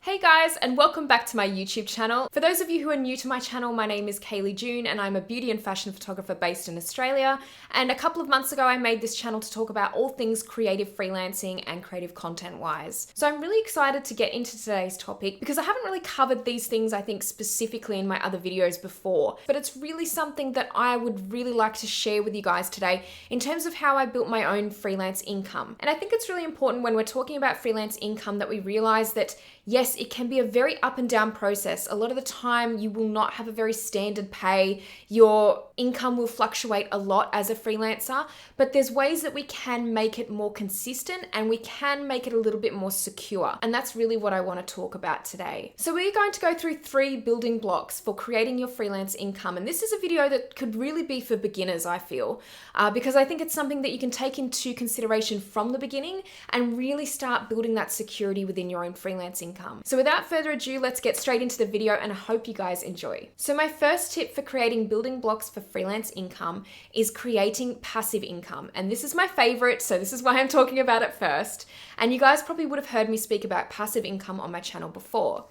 Hey guys, and welcome back to my YouTube channel. For those of you who are new to my channel, my name is Kaylee June and I'm a beauty and fashion photographer based in Australia. And a couple of months ago, I made this channel to talk about all things creative freelancing and creative content wise. So I'm really excited to get into today's topic because I haven't really covered these things, I think, specifically in my other videos before, but it's really something that I would really like to share with you guys today in terms of how I built my own freelance income. And I think it's really important when we're talking about freelance income that we realize that yes, it can be a very up and down process. A lot of the time you will not have a very standard pay. Your income will fluctuate a lot as a freelancer, but there's ways that we can make it more consistent and we can make it a little bit more secure. And that's really what I want to talk about today. So we're going to go through 3 building blocks for creating your freelance income. And this is a video that could really be for beginners, I feel, because I think it's something that you can take into consideration from the beginning and really start building that security within your own freelance income. So without further ado, let's get straight into the video and I hope you guys enjoy. So my first tip for creating building blocks for freelance income is creating passive income. And this is my favorite, so this is why I'm talking about it first. And you guys probably would have heard me speak about passive income on my channel before.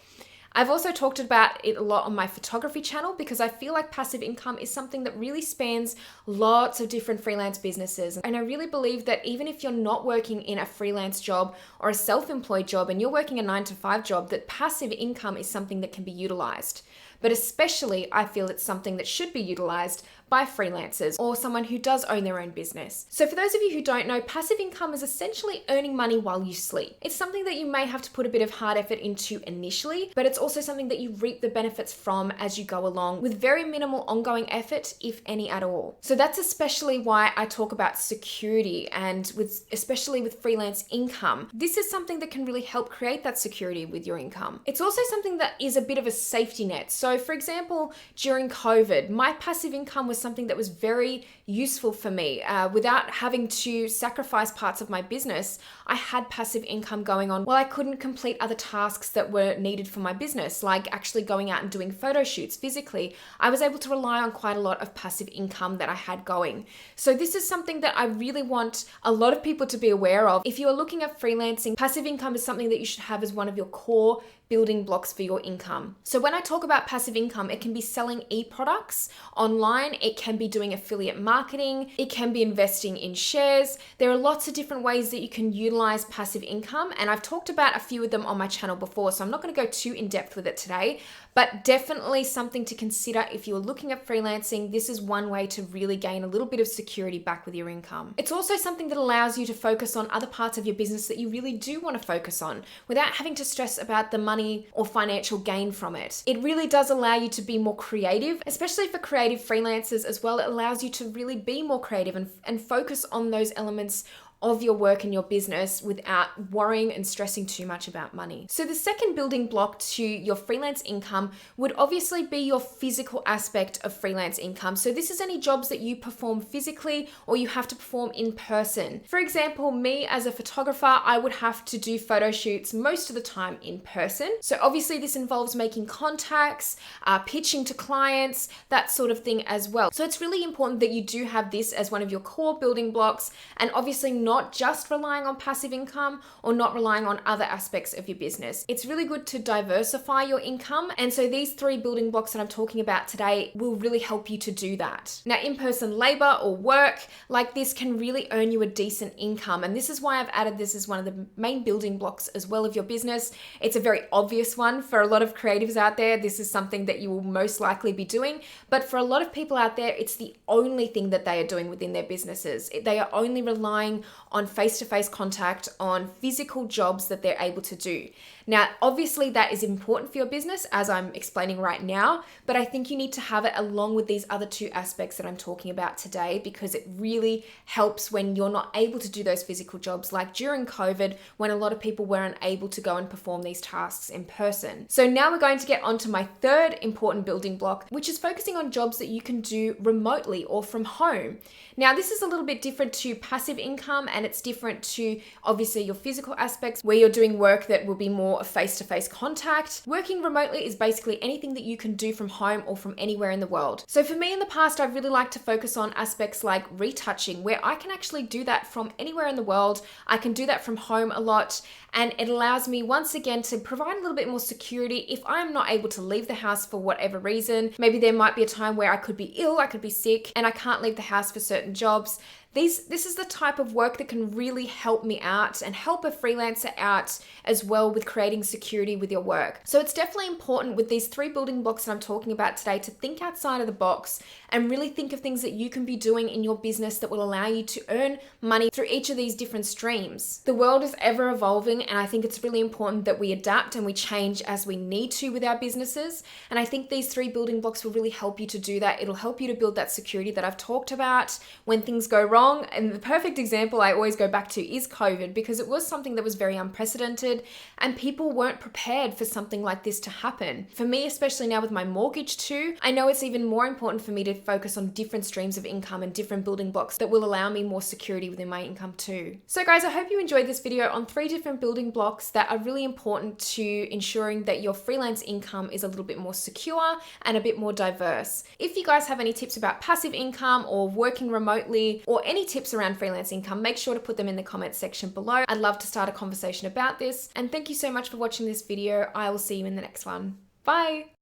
I've also talked about it a lot on my photography channel because I feel like passive income is something that really spans lots of different freelance businesses. And I really believe that even if you're not working in a freelance job or a self-employed job and you're working a 9-to-5 job, that passive income is something that can be utilized. But especially, I feel it's something that should be utilized by freelancers or someone who does own their own business. So for those of you who don't know, passive income is essentially earning money while you sleep. It's something that you may have to put a bit of hard effort into initially, but it's also something that you reap the benefits from as you go along with very minimal ongoing effort, if any at all. So that's especially why I talk about security and especially with freelance income. This is something that can really help create that security with your income. It's also something that is a bit of a safety net. So for example, during COVID, my passive income was something that was very useful for me. Without having to sacrifice parts of my business, I had passive income going on while I couldn't complete other tasks that were needed for my business, like actually going out and doing photo shoots physically. I was able to rely on quite a lot of passive income that I had going. So this is something that I really want a lot of people to be aware of. If you are looking at freelancing, passive income is something that you should have as one of your core building blocks for your income. So when I talk about passive income, it can be selling e-products online, it can be doing affiliate marketing, it can be investing in shares. There are lots of different ways that you can utilize passive income, and I've talked about a few of them on my channel before, so I'm not going to go too in depth with it today, but definitely something to consider if you're looking at freelancing. This is one way to really gain a little bit of security back with your income. It's also something that allows you to focus on other parts of your business that you really do want to focus on without having to stress about the money or financial gain from it. It really does allow you to be more creative, especially for creative freelancers as well. It allows you to really be more creative and focus on those elements of your work and your business without worrying and stressing too much about money. So the second building block to your freelance income would obviously be your physical aspect of freelance income. So this is any jobs that you perform physically or you have to perform in person. For example, me as a photographer, I would have to do photo shoots most of the time in person. So obviously this involves making contacts, pitching to clients, that sort of thing as well. So it's really important that you do have this as one of your core building blocks, and obviously not just relying on passive income or not relying on other aspects of your business. It's really good to diversify your income. And so these 3 building blocks that I'm talking about today will really help you to do that. Now, in-person labor or work like this can really earn you a decent income. And this is why I've added this as one of the main building blocks as well of your business. It's a very obvious one for a lot of creatives out there. This is something that you will most likely be doing. But for a lot of people out there, it's the only thing that they are doing within their businesses. They are only relying on face-to-face contact, on physical jobs that they're able to do. Now, obviously that is important for your business as I'm explaining right now, but I think you need to have it along with these other 2 aspects that I'm talking about today because it really helps when you're not able to do those physical jobs, like during COVID when a lot of people weren't able to go and perform these tasks in person. So now we're going to get onto my third important building block, which is focusing on jobs that you can do remotely or from home. Now, this is a little bit different to passive income income, and it's different to obviously your physical aspects where you're doing work that will be more of face-to-face contact. Working remotely is basically anything that you can do from home or from anywhere in the world. So for me in the past, I've really liked to focus on aspects like retouching, where I can actually do that from anywhere in the world. I can do that from home a lot, and it allows me once again to provide a little bit more security if I'm not able to leave the house for whatever reason. Maybe there might be a time where I could be ill, I could be sick, and I can't leave the house for certain jobs. This is the type of work that can really help me out and help a freelancer out as well with creating security with your work. So it's definitely important with these 3 building blocks that I'm talking about today to think outside of the box and really think of things that you can be doing in your business that will allow you to earn money through each of these different streams. The world is ever evolving, and I think it's really important that we adapt and we change as we need to with our businesses. And I think these 3 building blocks will really help you to do that. It'll help you to build that security that I've talked about when things go wrong. And the perfect example I always go back to is COVID, because it was something that was very unprecedented and people weren't prepared for something like this to happen. For me, especially now with my mortgage too, I know it's even more important for me to focus on different streams of income and different building blocks that will allow me more security within my income too. So guys, I hope you enjoyed this video on 3 different building blocks that are really important to ensuring that your freelance income is a little bit more secure and a bit more diverse. If you guys have any tips about passive income or working remotely or any tips around freelance income, make sure to put them in the comments section below. I'd love to start a conversation about this. And thank you so much for watching this video. I will see you in the next one. Bye.